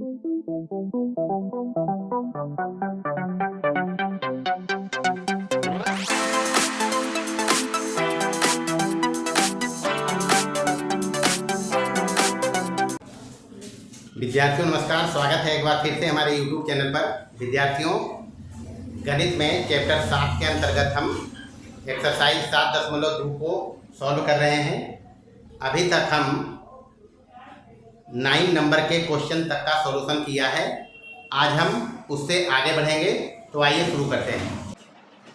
विद्यार्थियों नमस्कार, स्वागत है एक बार फिर से हमारे YouTube चैनल पर। विद्यार्थियों, गणित में चैप्टर 7 के अंतर्गत हम एक्सरसाइज 7.2 को सॉल्व कर रहे हैं। अभी तक हम 9 नंबर के क्वेश्चन तक का सॉल्यूशन किया है। आज हम उससे आगे बढ़ेंगे, तो आइए शुरू करते हैं।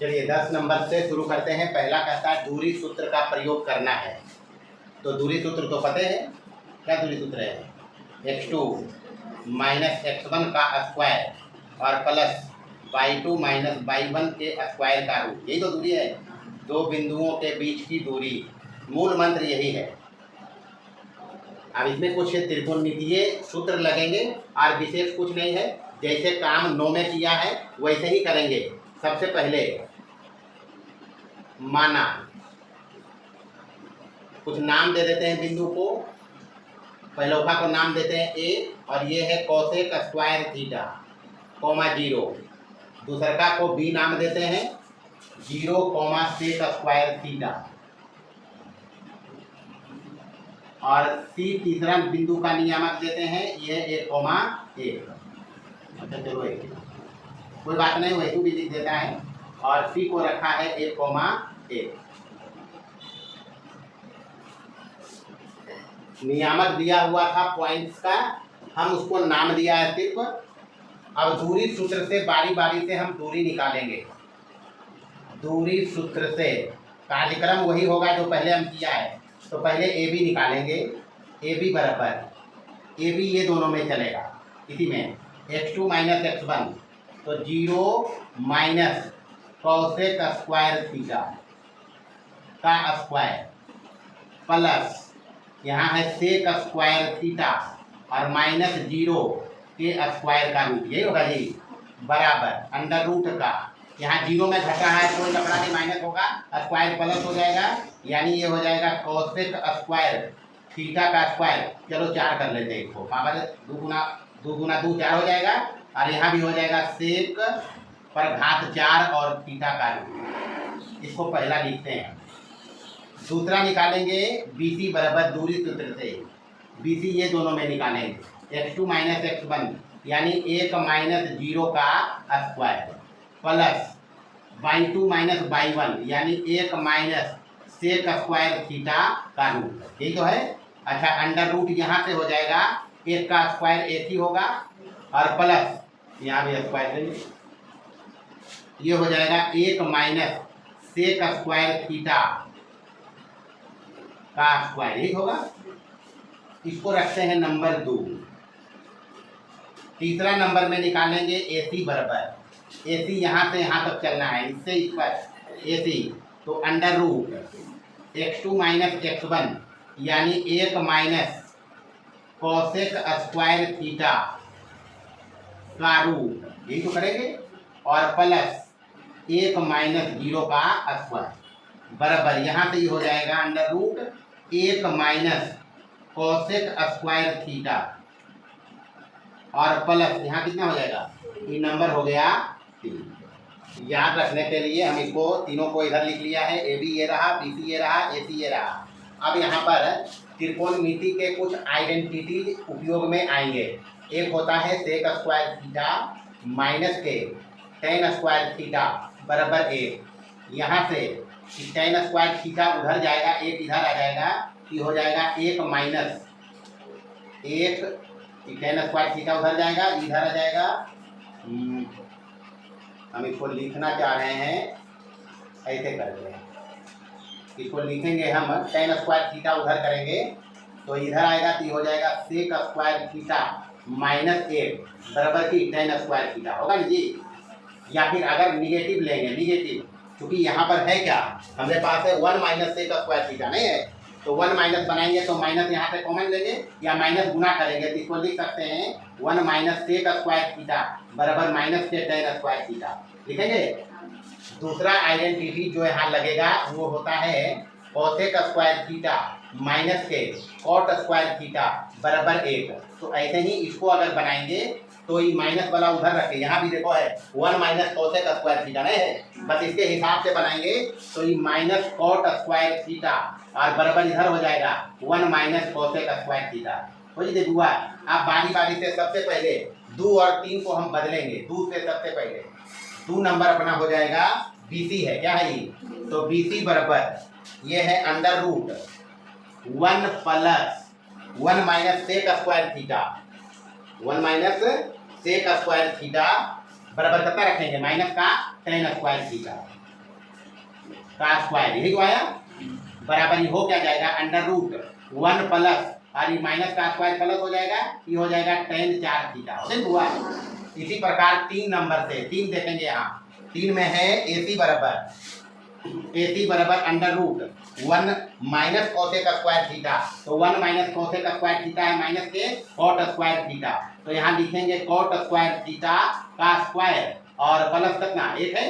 चलिए 10 नंबर से शुरू करते हैं। पहला कहता है दूरी सूत्र का प्रयोग करना है। तो दूरी सूत्र तो पता है, क्या दूरी सूत्र है? x2 माइनस x1 का स्क्वायर और प्लस y2 माइनस y1 के स्क्वायर का रूट, यही तो दूरी है। दो बिंदुओं के बीच की दूरी, मूल मंत्र यही है। अब इसमें कुछ त्रिकोणमितीय सूत्र लगेंगे और विशेष कुछ नहीं है। जैसे काम 9 में किया है वैसे ही करेंगे। सबसे पहले माना, कुछ नाम दे देते हैं बिंदु को। पहलोखा को नाम देते हैं ए, और ये है कोसेक स्क्वायर थीटा, कोमा 0। दूसरका को बी नाम देते हैं 0, सेक स्क्वायर थीटा। और सी तीसरा बिंदु का नियामक देते हैं, ये 1,1। अच्छा चलो 1, कोई बात नहीं, वही भी लिख देता है। और सी को रखा है 1,1। नियामक दिया हुआ था पॉइंट्स का, हम उसको नाम दिया है सिर्फ। अब दूरी सूत्र से बारी बारी से हम दूरी निकालेंगे। दूरी सूत्र से कार्यक्रम वही होगा जो पहले हम किया है। तो पहले ए बी निकालेंगे। ए बी बराबर ए बी ये दोनों में चलेगा। इसी में x2 माइनस x1, तो 0 माइनस कोसेक स्क्वायर थीटा का स्क्वायर प्लस यहाँ है सेक स्क्वायर थीटा और माइनस 0 के स्क्वायर का रूट, यही होगा जी, बराबर अंडर रूट का। यहाँ 0 में घटा है, कोई लफड़ा नहीं, माइनस होगा, स्क्वायर प्लस हो जाएगा, यानी ये हो जाएगा कोसेक स्क्वायर थीटा का स्क्वायर। चलो 4 कर लेते हैं, इसको पावर 2 गुना 2 4 हो जाएगा। और यहाँ भी हो जाएगा सेक पर घात 4 और थीटा का रूट। इसको पहला लिखते हैं। दूसरा निकालेंगे BC बराबर दूरी सूत्र से। BC ये दोनों में निकालेंगे, x2 माइनस x1 यानी 1 माइनस 0 का square plus y2 minus y1 यानी 1 माइनस सेक स्क्वायर थीटा का रूट, यही तो है। अच्छा, अंडर रूट यहाँ से हो जाएगा, 1 का स्क्वायर 1 ही होगा और प्लस यहाँ भी स्क्वायर देंगे, ये हो जाएगा 1 माइनस सेक स्क्वायर थीटा का स्क्वायर, यही होगा। इसको रखते हैं नंबर 2। तीसरा नंबर में निकालेंगे AC बराबर, AC यहाँ से यहाँ तक चलना है, इससे इस पर AC, तो under root x2 minus x1 यानी 1 माइनस कोसेक स्क्वायर थीटा का रूट, यही तो करेंगे, और प्लस 1 माइनस 0 का स्क्वायर बराबर यहाँ से ही हो जाएगा under root 1 minus cosec square theta और प्लस यहाँ कितना हो जाएगा, ये नंबर हो गया 3। याद रखने के लिए हम इसको तीनों को इधर लिख लिया है। AB ये रहा, BC ये रहा, AC ये रहा। अब यहाँ पर त्रिकोणमिति के कुछ आइडेंटिटीज उपयोग में आएंगे। एक होता है सेक स्क्वायर थीटा माइनस के टेन स्क्वायर थीटा बराबर 1। यहाँ से टेन स्क्वायर थीटा उधर जाएगा, 1 इधर आ जाएगा, ये हो जाएगा 1 माइनस 1, टेन स्क्वायर थीटा उधर जाएगा, इधर आ जाएगा। हम इसको लिखना चाह रहे हैं, ऐसे करते हैं, इसको लिखेंगे हम, टेन स्क्वायर थीटा उधर करेंगे तो इधर आएगा, तो ये हो जाएगा सेक स्क्वायर थीटा माइनस 1 बराबर की टेन स्क्वायर थीटा, होगा ना जी। या फिर अगर निगेटिव लेंगे, निगेटिव, क्योंकि यहाँ पर है क्या, हमारे पास है 1 माइनस सेक स्क्वायर थीटा नहीं है, तो 1 माइनस बनाएंगे तो माइनस यहाँ से कॉमन लेंगे या माइनस गुना करेंगे, तो इसको लिख सकते हैं 1 माइनस सेक स्क्वायर थीटा बराबर माइनस के टेन स्क्वायर थीटा, लिखेंगे। दूसरा आइडेंटिटी जो यहाँ लगेगा वो होता है कोसेक स्क्वायर थीटा माइनस के कॉट स्क्वायर थीटा बराबर 1। तो ऐसे ही इसको अगर बनाएंगे तो ये माइनस वाला उधर रखे, यहाँ भी देखो है 1 माइनस कोसेक स्क्वायर थीटा नहीं है, बस इसके हिसाब से बनाएंगे तो ये माइनस कॉट स्क्वायर थीटा और बराबर इधर हो जाएगा 1 माइनस कोसेक स्क्वायर थीटा। हो जी हुआ। अब बारी बारी से सबसे पहले 2 और 3 को हम बदलेंगे। 2 से सबसे पहले 2 नंबर अपना हो जाएगा BC है, क्या है ये, तो BC बराबर ये है under root 1 plus 1 minus sec square theta, 1 minus sec square theta बराबर कितना रखेंगे, माइनस का टेन स्क्वायर थीटा का स्क्वायर, यही तो आया, बराबर ये हो क्या जाएगा अंडर रूट 1 प्लस और ये माइनस का स्क्वायर प्लस हो जाएगा, ये हो जाएगा टेन 4 थीटा। हुआ। इसी प्रकार 3 नंबर से 3 देखेंगे, यहाँ 3 में है AC बराबर under root 1 minus cosec square theta, तो 1 माइनस कोसेक स्क्वायर थीटा है माइनस के कॉट स्क्वायर थीटा, तो यहाँ लिखेंगे कॉट स्क्वायर थीटा का स्क्वायर और प्लस कितना 1 है,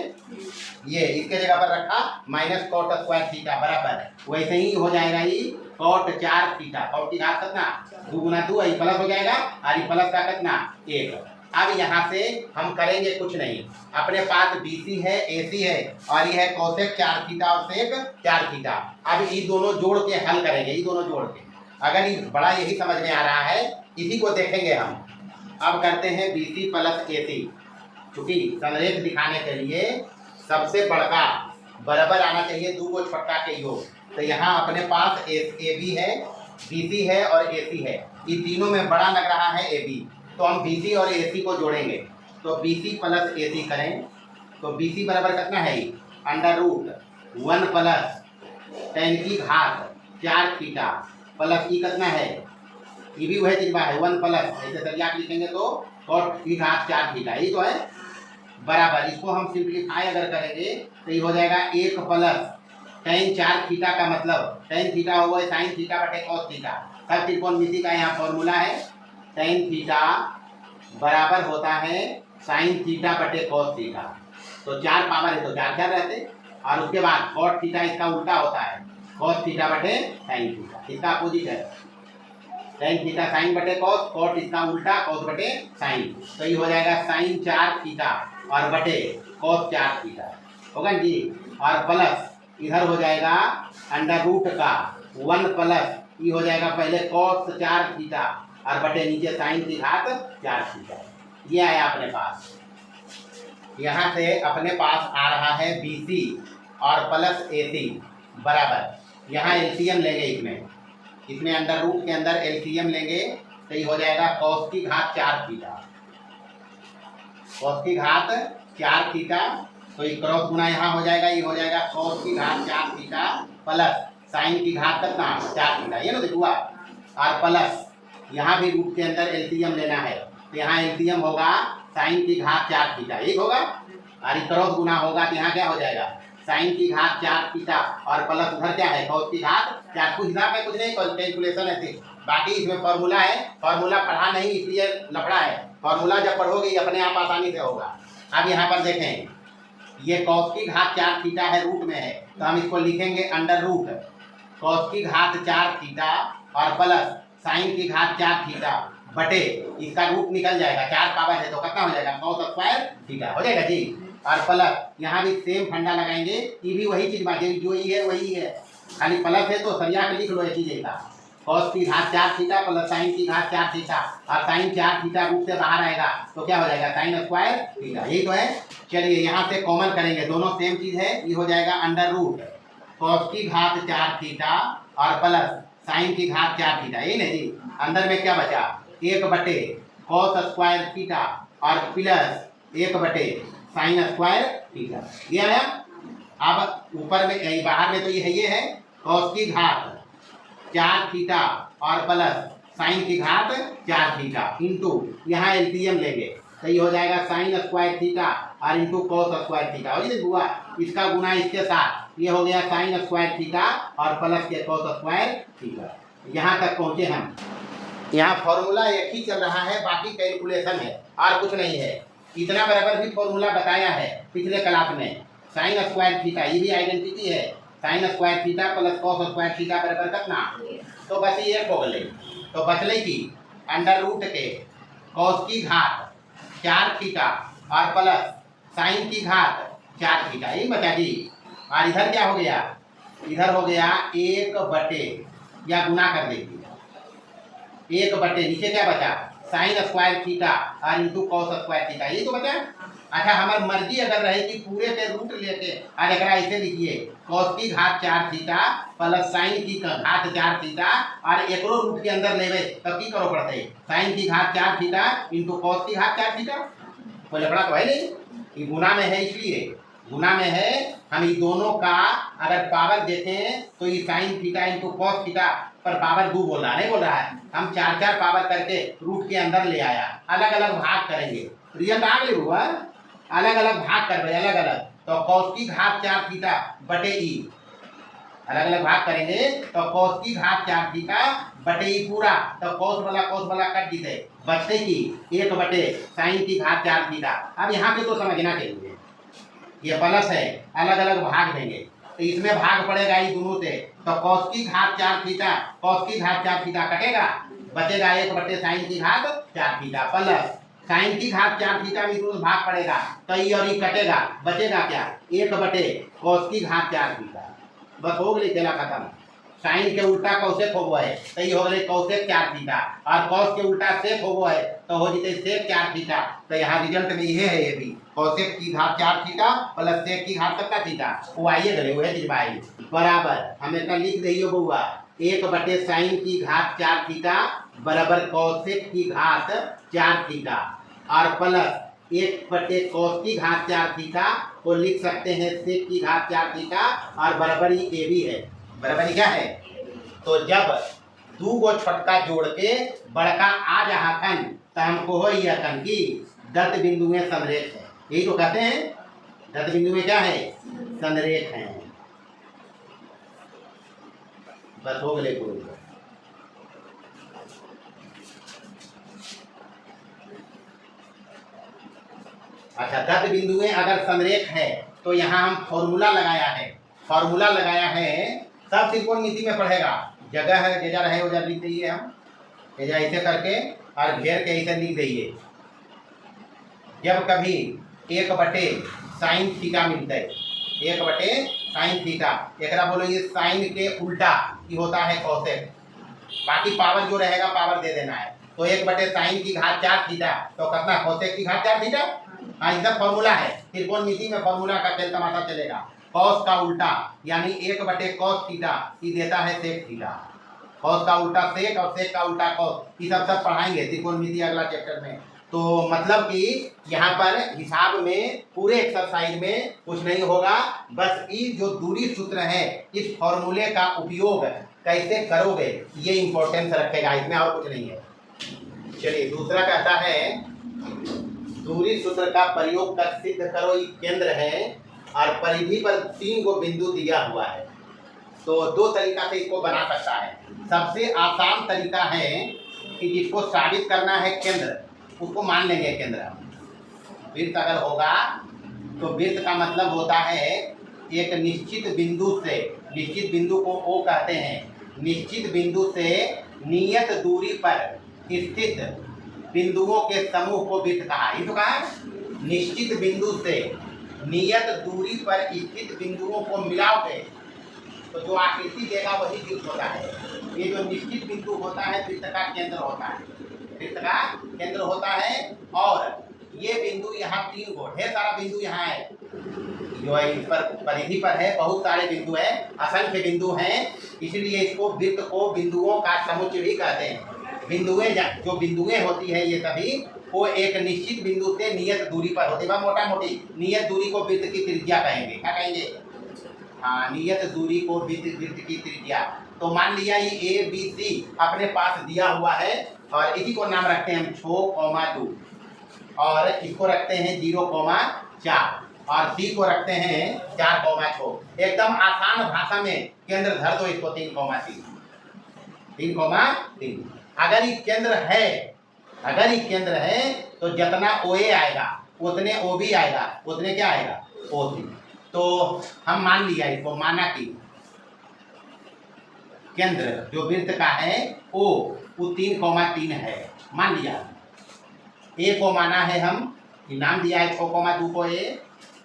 ये इसके जगह पर रखा माइनस कॉट स्क्वायर थीटा बराबर, वैसे ही हो जाएगा ये कॉट 4 थीटा, कॉट की घात कितना 2 गुना 2 प्लस हो जाएगा और ये प्लस का कितना 1। अब यहाँ से हम करेंगे कुछ नहीं, अपने पास BC है AC है और ये है कोसेक 4 थीटा और सेक 4 थीटा। अब ये दोनों जोड़ के हल करेंगे, ये दोनों जोड़ के, अगर ये बड़ा यही समझ में आ रहा है इसी को देखेंगे हम। अब करते हैं BC प्लस AC, क्योंकि संरेख दिखाने के लिए सबसे बड़का बराबर आना चाहिए 2 को छोटा के योग, तो यहाँ अपने पास AB है, BC है और AC है, ये तीनों में बड़ा लग रहा है AB, तो हम BC और AC को जोड़ेंगे, तो BC प्लस AC करें तो BC बराबर कितना है अंडर रूट 1 प्लस टेन की घात 4 थीटा प्लस ई कितना है, ये भी वही चीज है 1 प्लस, ऐसे सरिया लिखेंगे तो कॉट की घात 4 थीटा, ये तो है बराबर। इसको हम सिंप्लीफाई अगर करेंगे तो ये हो जाएगा 1 प्लस टेन 4 थीटा का मतलब टेन थीटा हुआ है साइन थीटा बटे कॉस थीटा, सब त्रिकोणमिति का यहाँ फॉर्मूला है, टेन थीटा बराबर होता है साइन थीटा बटे कॉस थीटा, तो 4 पावर है तो 4 रहते, और उसके बाद कॉट थीटा इसका उल्टा होता है कॉस थीटा बटे साइन थीटा, इसका अपोजिट है टेन थीटा साइन बटे कॉस, कॉट इसका उल्टा कॉस बटे साइन, तो ये हो जाएगा साइन 4 थीटा और बटे कॉस 4 थीटा होगा जी, और प्लस इधर हो जाएगा अंडर रूट का 1 प्लस ये हो जाएगा पहले कॉस 4 थीटा और बटे नीचे साइन की घात 4 थीटा, ये आया अपने पास। यहाँ से अपने पास आ रहा है BC और प्लस AC बराबर, यहाँ LCM लेंगे, इसमें अंडर रूट के अंदर LCM लेंगे तो ये हो जाएगा कॉस की घात 4 थीटा, कॉस की घात 4 थीटा, तो ये क्रॉस गुना यहाँ हो जाएगा, ये हो जाएगा कॉस की घात 4 थीटा प्लस साइन की घात कितना 4 थीटा, ये ना देखुआ, और प्लस यहाँ भी रूट के अंदर LCM लेना है, तो यहाँ LCM होगा साइन की घात 4 थीटा, एक होगा, और क्रॉस गुना होगा तो यहाँ क्या हो जाएगा साइन की घात 4 थीटा और प्लस उधर क्या है कॉस की घात 4, कुछ हिसाब में कुछ नहीं, कैलकुलेशन है सिर्फ, बाकी इसमें फॉर्मूला है, फॉर्मूला पढ़ा नहीं इसलिए लफड़ा है, फॉर्मूला जब पढ़ोगे ये अपने आप आसानी से होगा। अब यहाँ पर देखें ये कॉस की घात 4 थीटा है, रूट में है, तो हम इसको लिखेंगे अंडर रूट कॉस की घात 4 थीटा और प्लस साइन की घात 4 थीटा बटे इसका रूट निकल जाएगा, 4 पावर है तो कितना हो जाएगा कॉस स्क्वायर थीटा हो जाएगा जी, और प्लस यहाँ भी सेम फंडा लगाएंगे, ये भी वही चीज बाकी जो ही है वही है, खाली प्लस है तो सरिया के लिख लो एक चीज का, कॉस की घात 4 थीटा प्लस साइन की घात 4 थीटा, और साइन 4 थीटा रूट से बाहर आएगा तो क्या हो जाएगा साइन स्क्वायर थीटा, यही तो है। चलिए यहाँ से कॉमन करेंगे, दोनों सेम चीज है, ये हो जाएगा अंडर रूट कॉस की घात 4 थीटा और प्लस साइन की घात 4 थीटा, यही ना जी, अंदर में क्या बचा 1 बटे कॉस स्क्वायर थीटा और प्लस 1 बटे साइन स्क्वायर थीटा, ये आया। अब ऊपर में बाहर में तो ये है कॉस की घात 4 थीटा और प्लस साइन की घात 4 थीटा इंटू यहाँ LCM लेंगे तो ये हो जाएगा साइन स्क्वायर थीटा और इंटू कॉस स्क्वायर थीटा, और ये हुआ इसका गुना इसके साथ, ये हो गया साइन स्क्वायर थीटा और प्लस के कॉस स्क्वायर थीटा। यहाँ तक पहुँचे हम, यहाँ फॉर्मूला एक ही चल रहा है, बाकी कैलकुलेशन है और कुछ नहीं है, इतना बराबर भी फॉर्मूला बताया है पिछले क्लास में, साइन स्क्वायर थीटा ये भी आइडेंटिटी है, sine square theta plus cos square theta बराबर कितना। तो बस ये एक हो गए। तो बचले की अंडर रूट के कॉस की घात 4 थीटा और प्लस साइन की घात 4 थीटा, यही बचा जी। और इधर क्या हो गया, इधर हो गया 1/, या गुना कर देंगे 1/, नीचे क्या बचा साइन स्क्वायर थीटा और इंटू कॉस स्क्वायर थीटा, यही तो बचा। अच्छा हमारी मर्जी अगर रहे कि पूरे पे रूट लेके और एक ऐसे लिखिए कॉस की घात 4 थीटा प्लस साइन की घात 4 थीटा और एक रूट के अंदर लेवे तब की करो पड़ते साइन की घात 4 थीटा इंटू कॉस की घात 4 थीटा। कोई लफड़ा तो है नहीं, ये गुना में है, इसलिए गुना में है। हम ये दोनों का अगर पावर देखें तो ये sine theta into cos theta पर पावर 2 बोल रहा नहीं बोल रहा है। हम 4 पावर करके रूट के अंदर ले आया, अलग अलग भाग करेंगे, रिजल्ट आ गई हुआ, अलग अलग भाग कर रहे अलग अलग। तो कॉस की घात 4 थीटा बटे ई, अलग अलग भाग करेंगे तो कॉस की घात 4 थीटा बटे ई पूरा, तो कॉस वाला कट जीते बचते की 1/, साइन की घात 4 थीटा। अब यहाँ पे तो समझना चाहिए ये प्लस है, अलग अलग भाग देंगे तो इसमें भाग पड़ेगा ये दोनों से। तो कॉस की घात 4 थीटा कॉस की घात 4 थीटा कटेगा, बचेगा 1/, साइन की घात 4 थीटा प्लस साइन की घात 4 थीटा में दोनों भाग पड़ेगा तो ये और ये कटेगा, बचेगा क्या 1/, कॉस की घात 4 थीटा। बस हो गई खेला खत्म। साइन के उल्टा कौशेक होगो है तो ये हो गए कौशेक 4 थीटा और कॉस के उल्टा सेक होगो है तो हो जाते सेक 4 थीटा। तो यहाँ रिजल्ट में ये है, ये भी कौशेक की घात 4 थीटा प्लस सेक की घात कितना थीटा, वो आइए गए वही चीज भाई बराबर हम इतना लिख दिए बउआ 1/, साइन की घात 4 थीटा बराबर कौशेक की घात 4 थीटा और प्लस 1/, कॉस की घात 4 थीटा को लिख सकते हैं सेक की घात 4 थीटा और बराबर ये भी है, बराबर क्या है। तो जब 2 गो छोटका जोड़ के बड़का आ जहा खन तो हमको हो यह खन की दत्त बिंदु में संरेख है, यही तो कहते हैं दत्त बिंदु में क्या है संरेख है। बस हो गए गुरु। अच्छा दत्त बिंदु में अगर संरेख है तो यहाँ हम फॉर्मूला लगाया है, फॉर्मूला लगाया है सब त्रिकोणमिति में पढ़ेगा, जगह है जगह रहे उधर लिख दीजिए, हम ऐसे करके और घेर के ऐसे लिख दीजिए। जब कभी 1/, साइन थीटा मिलता है 1/, साइन थीटा एक बोलो ये साइन के उल्टा की होता है कौशेक, बाकी पावर जो रहेगा पावर दे देना है। तो 1/, साइन की घात 4 थीटा तो कितना कौशेक की घात 4 थीटा। हाँ इधर फॉर्मूला है, त्रिकोणमिति में फॉर्मूला का खेल तमाशा चलेगा। कॉस का उल्टा यानी 1/, कॉस थीटा ये देता है सेक थीटा, कॉस का उल्टा सेक और सेक का उल्टा कॉस, ये सब पढ़ाएंगे त्रिकोणमिति अगला चैप्टर में। तो मतलब कि यहाँ पर हिसाब में पूरे एक्सरसाइज में कुछ नहीं होगा, बस ये जो दूरी सूत्र है इस फॉर्मूले का उपयोग कैसे करोगे ये इंपॉर्टेंस रखेगा, इसमें और कुछ नहीं है। चलिए दूसरा कहता है दूरी सूत्र का प्रयोग कर सिद्ध करो, ये केंद्र है और परिधि पर 3 गो बिंदु दिया हुआ है। तो 2 तरीका से इसको बना सकता है। सबसे आसान तरीका है कि जिसको साबित करना है केंद्र उसको मान लेंगे केंद्र। वृत्त अगर होगा तो वृत्त का मतलब होता है एक निश्चित बिंदु से, निश्चित बिंदु को O कहते हैं, निश्चित बिंदु से नियत दूरी पर स्थित बिंदुओं के समूह को वृत्त कहा। ये तो कहा निश्चित बिंदु से नियत दूरी पर स्थित बिंदुओं को मिलाओगे तो जो आकृति देगा वही वृत्त होता है। ये जो निश्चित बिंदु होता है वृत्त का केंद्र होता है, वृत्त का केंद्र होता है। और ये बिंदु यहाँ 3 गो, ढेर सारा बिंदु यहाँ है जो है इस पर परिधि पर है, बहुत सारे बिंदु है, असंख्य बिंदु हैं, इसलिए इसको वृत्त को बिंदुओं का समुच्चय भी कहते हैं। बिंदुएं जो बिंदुएं होती है ये सभी वो एक निश्चित बिंदु से नियत दूरी पर होती है। मोटा मोटी नियत दूरी को वृत्त की त्रिज्या कहेंगे, क्या कहेंगे, हाँ नियत दूरी को वृत्त की त्रिज्या। तो मान लिया ये ए बी सी अपने पास दिया हुआ है और इसी को नाम रखते हैं हम 6,2 और इसको रखते हैं 0,4 और सी को रखते हैं 4,6। एकदम आसान भाषा में केंद्र धर दो इसको 3,3। अगर ये केंद्र है, अगर ये केंद्र है तो जितना OA आएगा उतने OB आएगा, उतने क्या आएगा OC। तो हम मान लिया इसको, माना कि केंद्र जो वृत्त का है ओ वो 3,3 है, मान लिया। ए को माना है हम, नाम दिया है 6,2 को ए,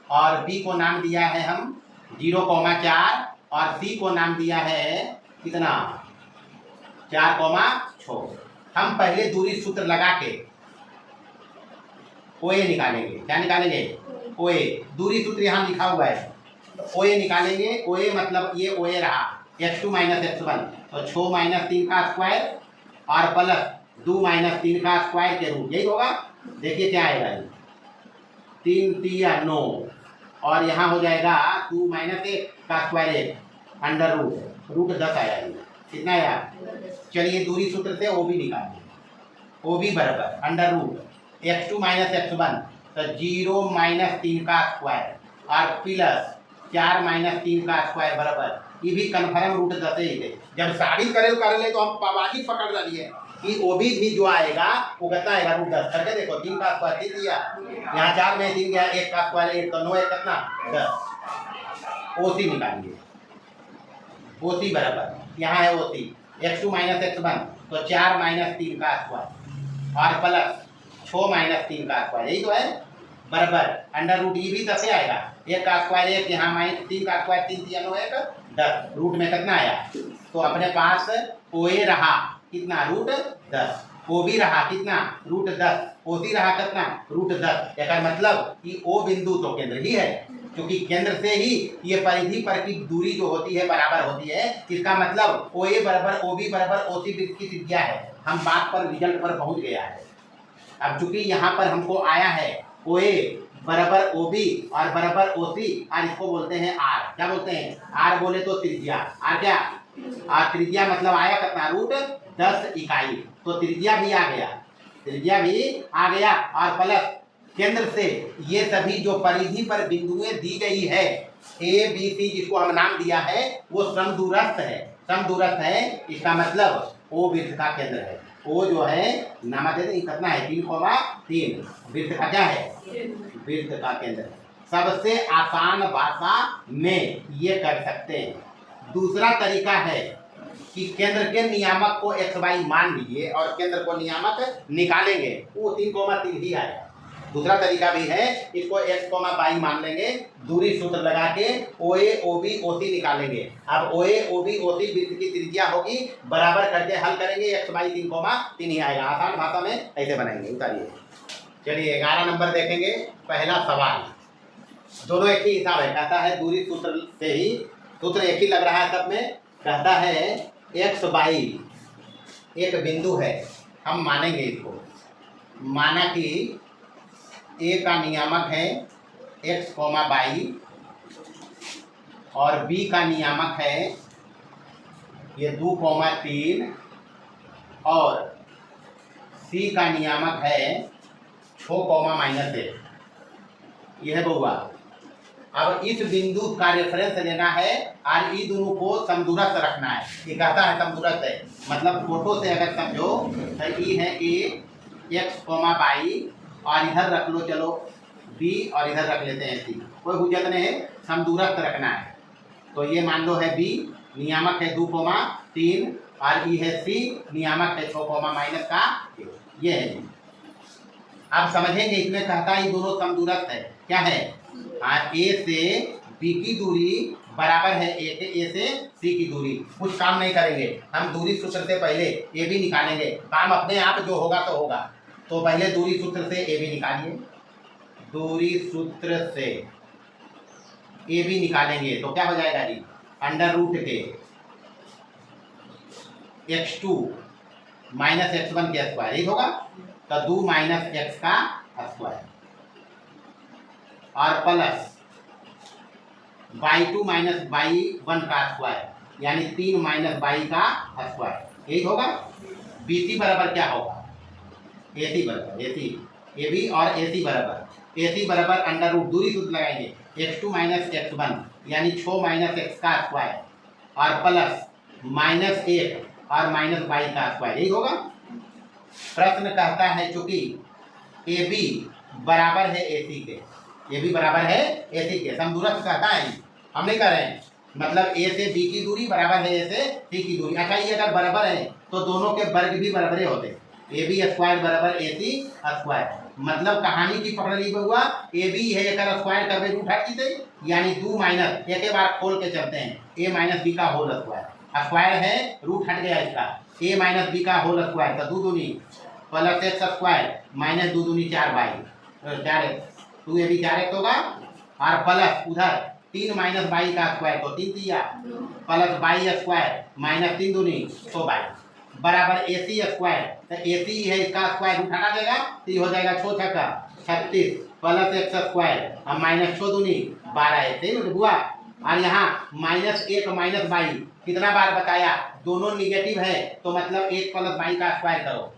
और बी को नाम दिया है हम 0,4, और सी को नाम दिया है कितना 4,6। हम पहले दूरी सूत्र लगा के ओ ए निकालेंगे। क्या निकालेंगे? ओ ए। दूरी सूत्र यहाँ लिखा हुआ है, ओ ए निकालेंगे। ओ ए मतलब ये ओ ए रहा x2 - x1, तो 6 - 3 का स्क्वायर और प्लस 2 - 3 का स्क्वायर के रूट, यही होगा। देखिए क्या आएगा, 3 3 9, और यहाँ हो जाएगा 2 - 1 का स्क्वायर 1 अंडर रूट 10 आया। कितना आया? चलिए दूरी सूत्र से ओ भी निकालिए। ओ भी बराबर अंडर रूट x2 - x1, तो 0 - 3 का स्क्वायर और प्लस 4 - 3 का स्क्वायर बराबर, ये भी कन्फर्म रूट 10 ही थे। जब साबित कर ले तो हम पावाजी पकड़ डालिए कि ओ भी जो आएगा वो कितना आएगा रूट 10 करके देखो। 3 का स्क्वायर 3 दिया, यहाँ 4 में 3 गया, 1 का स्क्वायर 1, तो 9 1 कितना 10। ओसी निकालिए। ओसी बराबर यहाँ है ओसी x2 - x1, तो 4 - 3 का स्क्वायर और प्लस 6 - 3 का स्क्वायर, यही तो है बराबर अंडर रूट। ये भी 10 से आएगा, 1 का स्क्वायर 1, यहाँ -3 का स्क्वायर 3 3 9 1 10, रूट में कितना आया? तो अपने पास ओ ए रहा कितना रूट 10, ओ भी रहा कितना रूट 10, ओ सी रहा कितना रूट 10। एक मतलब कि ओ बिंदु तो केंद्र ही है, क्योंकि केंद्र से ही ये परिधि पर की दूरी जो होती है बराबर होती है। इसका मतलब ओ ए बराबर ओ बी बराबर ओ सी वृत्त की त्रिज्या है। हम बात पर रिजल्ट पर पहुंच गया है। अब चूंकि यहाँ पर हमको आया है ओ ए बराबर ओ बी और बराबर ओ सी, और इसको बोलते हैं आर। क्या बोलते हैं? आर बोले तो त्रिज्या। आर क्या? आर त्रिज्या मतलब आया कितना रूट 10 इकाई, तो त्रिज्या भी आ गया, त्रिज्या भी आ गया। और प्लस केंद्र से ये सभी जो परिधि पर बिंदुएं दी गई है ए बी सी, जिसको हम नाम दिया है, वो समदूरस्थ है। समदूरस्थ है इसका मतलब ओ वृत्त का केंद्र है। ओ जो है नामा देते कितना है 3,3, वृत्त का क्या है? वृत्त का केंद्र। सबसे आसान भाषा में ये कर सकते हैं। दूसरा तरीका है कि केंद्र के नियामक को x y मान लीजिए और केंद्र को नियामक निकालेंगे, वो 3,3 ही आएगा। दूसरा तरीका भी है, इसको x, y मान लेंगे, दूरी सूत्र लगा के ओ ए ओ बी ओ सी निकालेंगे। अब ओ ए ओ बी ओ सी वृत्त की त्रिज्या होगी, बराबर करके हल करेंगे, x y 3,3 ही आएगा। आसान भाषा में ऐसे बनाएंगे। उतारिए। चलिए 11 नंबर देखेंगे। पहला सवाल, दोनों एक ही हिसाब है। कहता है दूरी सूत्र से ही, सूत्र एक ही लग रहा है सब में। कहता है x y एक बिंदु है, हम मानेंगे इसको। माना कि ए का नियामक है x, y और बी का नियामक है ये 2,3 और सी का नियामक है 6,-1। यह है बउआ। अब इस बिंदु का रेफरेंस लेना है और ये दोनों को समदूरस्थ रखना है। ये कहता है समदूरस्थ है, मतलब फोटो से अगर समझो तो ये है ए x, y और इधर रख लो चलो बी और इधर रख लेते हैं सी, कोई हुज्जत नहीं है, समदूरस्थ रखना है। तो ये मान लो है बी, नियामक है 2,3 और ये है सी, नियामक है 6, का ये है। अब समझेंगे, इसमें कहता है ये दोनों समदूरस्थ है। क्या है? ए से बी की दूरी बराबर है ए से सी की दूरी। कुछ काम नहीं करेंगे हम, दूरी सूत्र से पहले ए भी निकालेंगे। काम अपने आप जो होगा तो होगा। तो पहले दूरी सूत्र से ए भी निकालिए। दूरी सूत्र से ए भी निकालेंगे तो क्या हो जाएगा जी? अंडर रूट के x2 - x1 के स्क्वायर, यही होगा। तो 2 - x का स्क्वायर और प्लस y2 - y1 का स्क्वायर, यानी 3 - y का स्क्वायर, यही होगा। BC बराबर क्या होगा? AC बराबर ए बी और AC बराबर अंडर रूट, दूरी सूत्र लगाएंगे x2 - x1 यानी 6 - x का स्क्वायर और प्लस -1 और -y का स्क्वायर, यही होगा। प्रश्न कहता है चूंकि AB बराबर है AC के, AB बराबर है AC के, समदूरस्थ कहता है, हम नहीं कह रहे हैं। मतलब ए से बी की दूरी बराबर है ए से सी की दूरी। अच्छा, ये अगर बराबर है तो दोनों के वर्ग भी बराबर होते, ए बी स्क्वायर बराबर ए सी स्क्वायर। मतलब कहानी की पकड़ ली हुआ, ए बी है एक स्क्वायर करके रूट हट जीते, यानी 2 माइनस एक बार खोल के चलते हैं, ए माइनस बी का होल स्क्वायर। स्क्वायर है रूट हट गया इसका, ए माइनस बी का होल स्क्वायर, तो 2 दूनी प्लस एक्स स्क्वायर माइनस 2 दूनी 4 बाई 4 2 ए बी 4 एक्स होगा, और प्लस उधर 3 माइनस बाई का स्क्वायर तो 3 तिया प्लस बाई स्क्वायर माइनस 3 दूनी 100 बाई बराबर ए सी स्क्वायर। तो ए सी है इसका स्क्वायर रूट हटा देगा तो ये हो जाएगा 6 छक्का 36 प्लस एक्स स्क्वायर और माइनस 6 दूनी 12 है, सही ना हुआ। और यहाँ माइनस 1 माइनस बाई कितना बार बताया, दोनों निगेटिव है तो मतलब 1 प्लस बाई का स्क्वायर करो।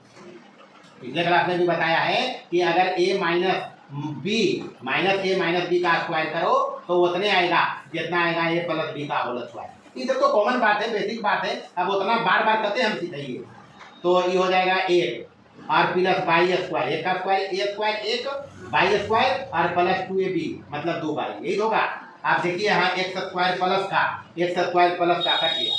पिछले क्लास में भी बताया है कि अगर ए माइनस बी माइनस ए माइनस बी का स्क्वायर करो तो उतने आएगा जितना आएगा ए प्लस बी का होल स्क्वायर। इधर तो कॉमन बात है, बेसिक बात है, अब उतना बार बार करते हम सीखेंगे। तो ये हो जाएगा 1 और प्लस बाई स्क्वायर, एक का square A square 1 by square और प्लस 2 ए बी मतलब 2 बाई, यही होगा। आप देखिए यहाँ एक्स स्क्वायर प्लस का एक्स स्क्वायर प्लस का कट गया,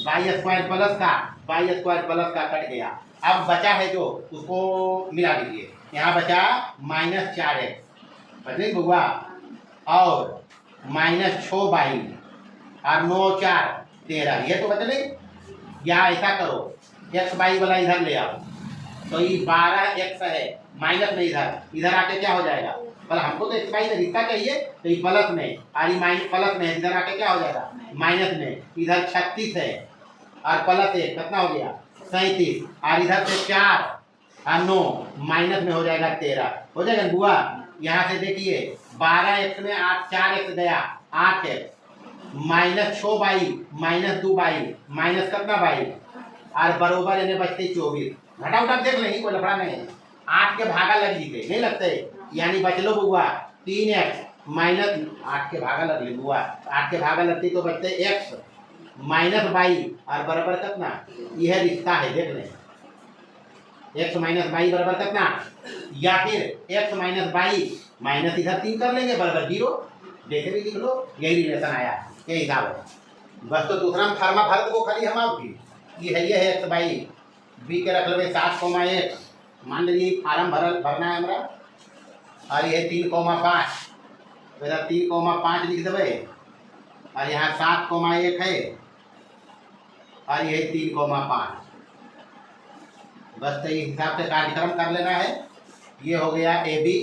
बाई स्क्वायर प्लस का बाई स्क्वायर प्लस का कट गया। अब बचा है जो उसको मिला दीजिए, यहाँ बचा माइनस 4x बदले हुआ और माइनस 6 बाई और 9 4 13, ये तो बदले। या ऐसा करो एक्स बाई वाला इधर ले आओ तो ये 12x है माइनस में, इधर आके क्या हो जाएगा, पर हमको तो एक्स बाई में रिश्ता चाहिए तो ये प्लस में और ये माइनस प्लस में, इधर आके क्या हो जाएगा माइनस में। इधर 36 है और प्लस 1 कितना हो गया 37 और इधर से 4 और 9 माइनस में हो जाएगा 13, हो जाएगा बुआ। यहाँ से देखिए 12x में 4x गया 8x minus 6 by minus 2 by minus कितना बाई और बरोबर इन्हें बचते 24, घटा उठा देख लेंगे कोई लफड़ा नहीं, 8 के भागा लग जीते नहीं लगते, यानी बच लो बुआ 3x माइनस 8 के भागा लग ली बुआ, 8 के भागा लगती तो बचते x माइनस बाई और बराबर कितना, यह रिश्ता है देख लें, एक्स माइनस बाई बराबर कितना, या फिर एक्स माइनस बाई माइनस इधर 3 कर लेंगे बराबर 0, देखे भी लिख लो, यही रिलेशन आया, ये हिसाब है। बस तो दूसरा में फार्मा भर को खाली हम आपकी ये है एक्स बाई बी के रख लेंगे 7,1, मान लीजिए फार्म भरना है हमारा, और ये 3,5 फिर 3,5 लिख देवे और यहाँ 7,1 है और ये 3,5, बस तो इस हिसाब से कार्यक्रम कर लेना है। ये हो गया ए बी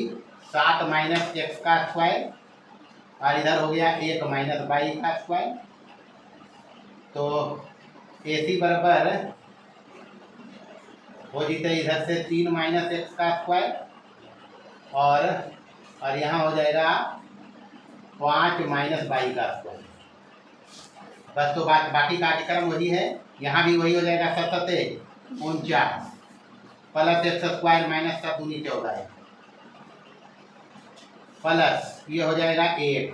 7 माइनस एक्स का स्क्वायर और इधर हो गया 1 माइनस बाई का स्क्वायर, तो ए सी बराबर हो जीते इधर से 3 माइनस एक्स का स्क्वायर और यहाँ हो जाएगा 5 माइनस बाई का स्क्वायर। बस तो बाकी कार्यक्रम वही है, यहाँ भी वही हो जाएगा 7 प्लस एक्स स्क्वायर माइनस 7 दूनी 14 प्लस ये हो जाएगा 1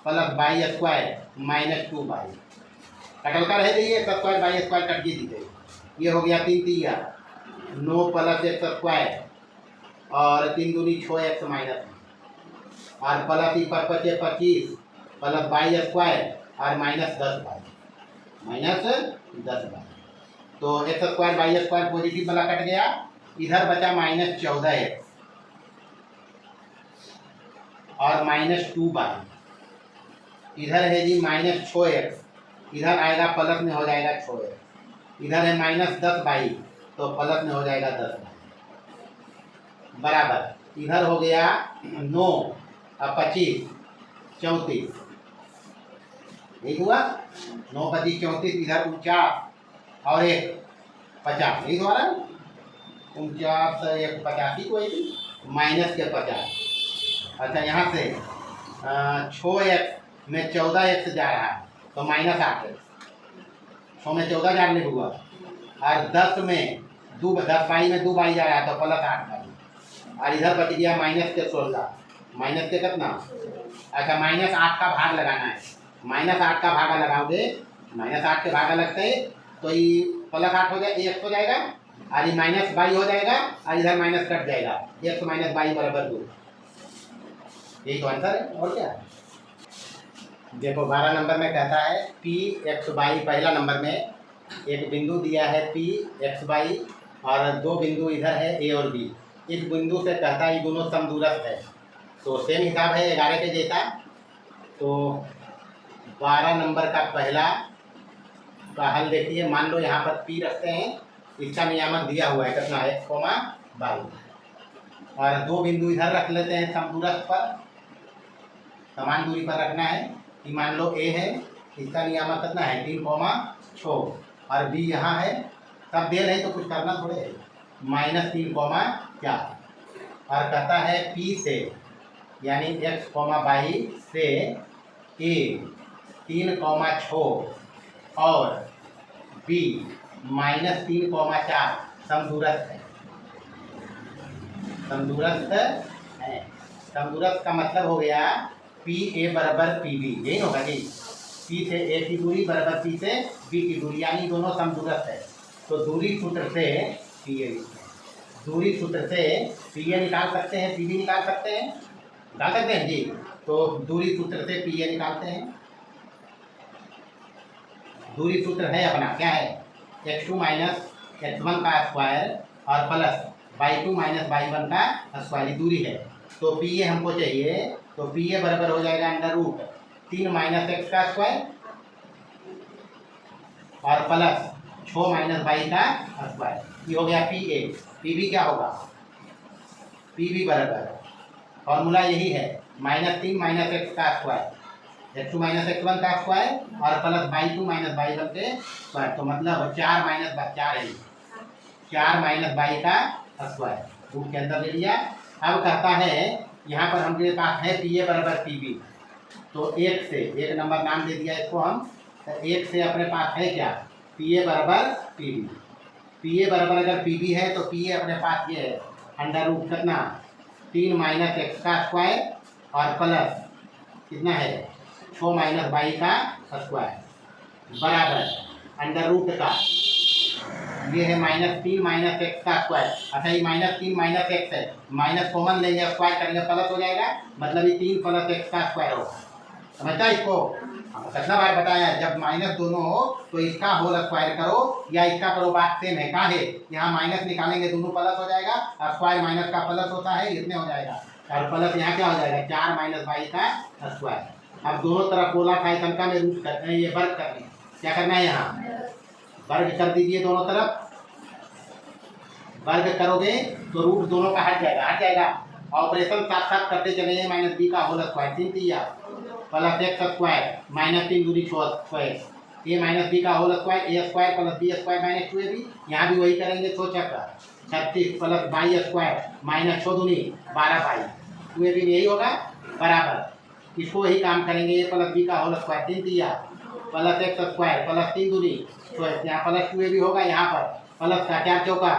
plus by square minus 2 by, कटल का रह जाइए स्क्वायर बाई स्क्वायर कट के दीजिए, ये हो गया 3 तिया 9 प्लस एक्स स्क्वायर और 3 दूनी 6x माइनस और प्लस ही पर 25 प्लस बाई स्क्वायर और माइनस 10 बाई, तो x square by square positive वाला कट गया, इधर बचा माइनस 14x और माइनस 2 बाई, इधर है जी माइनस 6x, इधर आएगा प्लस में हो जाएगा 6x, इधर है माइनस 10 बाई तो प्लस में हो जाएगा 10 बाई बराबर, इधर हो गया 9 और 25 34, यही हुआ 9 25 34, इधर 49 और 1 50, यही हुआ 49 1 85 को माइनस के 50। अच्छा, यहाँ से 6x में 14x जा रहा है तो माइनस 8x, 6 में 14 जाने हुआ और 10 में 10 बाई में 2 बाई जा रहा है तो प्लस 8 बाई और इधर बच गया माइनस के 16, माइनस के कितना, अच्छा माइनस 8 का भाग लगाना है, माइनस 8 का भागा लगाओगे, माइनस 8 के भागा लगते हैं तो ये प्लस 8 हो जाएगा, x हो जाएगा और ये माइनस बाई हो जाएगा और इधर माइनस कट जाएगा, x माइनस बाई बराबर 2, यही तो आंसर है और क्या है। देखो 12 नंबर में कहता है पी एक्स वाई, पहला नंबर में एक बिंदु दिया है पी एक्स वाई और दो बिंदु इधर है ए और बी। इस बिंदु से कहता है ये दोनों समदूरस्थ है, तो सेम हिसाब है 11 के जैसा। तो 12 नंबर का पहला का हल देखिए, मान लो यहाँ पर पी रखते हैं, इसका नियामक दिया हुआ है कितना है एक्स वाई, और दो बिंदु इधर रख लेते हैं समदूरस्थ पर, समान दूरी पर रखना है कि मान लो ए है, इसका नियामक कितना है 3,6 और बी यहाँ है, तब दे रहे तो कुछ करना थोड़े है, -3,4 और कहता है पी से यानी एक्स वाई से ए 3,6 और बी -3,4 समदूरस्थ है। समदूरस्थ है, समदूरस्थ का मतलब हो गया पी ए बराबर पी बी, यही होगा जी। पी से ए की दूरी बराबर पी से बी की दूरी, यानी दोनों समदूरस्थ है। तो दूरी सूत्र से पी ए, दूरी सूत्र से पी ए निकाल सकते हैं, पी बी निकाल सकते हैं, निकाल सकते हैं जी। तो दूरी सूत्र से पी ए निकालते हैं। दूरी सूत्र है अपना क्या है, x2 - x1 का स्क्वायर और प्लस y2 - y1 का स्क्वायर, दूरी है। तो पी ए हमको चाहिए, तो पी ए बराबर हो जाएगा √3 - x का स्क्वायर और प्लस 6 - y का स्क्वायर, ये हो गया पी ए। पी बी क्या होगा, पी बी बराबर फॉर्मूला यही है -3 - x का स्क्वायर, x2 - x1 का स्क्वायर और प्लस y2 - y1 के स्क्वायर, तो मतलब 4 - 4 है, 4 - y का स्क्वायर रूट के अंदर ले लिया। अब कहता है यहाँ पर हमारे पास है पी ए बराबर पी बी, तो एक से एक नंबर नाम दे दिया इसको हम, तो एक से अपने पास है क्या पी ए बराबर पी बी। पी ए बराबर अगर पी बी है तो पी ए अपने पास ये है √ कितना 3 - x का स्क्वायर और प्लस कितना है 6 - y का स्क्वायर बराबर √ का ये है -3 - x का स्क्वायर। अच्छा ये -3 - x है, माइनस कॉमन लेंगे, स्क्वायर करेंगे प्लस हो जाएगा, मतलब ये 3 + x का स्क्वायर होगा। समझता है इसको, कितना बार बताया, जब माइनस दोनों हो तो इसका होल स्क्वायर करो या इसका करो, बात सेम है। कहाँ है, यहाँ माइनस निकालेंगे दोनों प्लस हो जाएगा, और स्क्वायर माइनस का प्लस होता है, इतने हो जाएगा, और प्लस यहाँ क्या हो जाएगा 4 - y का स्क्वायर। अब दोनों तरफ बोला था संख्या में रूट करते हैं, ये वर्ग करते हैं, क्या करना है यहाँ वर्ग कर दीजिए, दोनों तरफ वर्ग करोगे तो रूट दोनों का हट जाएगा, ऑपरेशन साथ साथ करते चलेंगे, -b का होल स्क्वायर 3 तिया प्लस x स्क्वायर -3 दूनी 6 स्क्वायर, a - b का whole square a square plus b square -2ab, यहाँ भी वही करेंगे, 6 चक्कर 36 प्लस y स्क्वायर -6 दूनी 12y, 2ab यही होगा बराबर, इसको वही काम करेंगे, a प्लस b का होल स्क्वायर 3 तिया प्लस x स्क्वायर प्लस 3 दूनी, तो यहाँ प्लस 2ab होगा, यहाँ पर प्लस का 4 चौका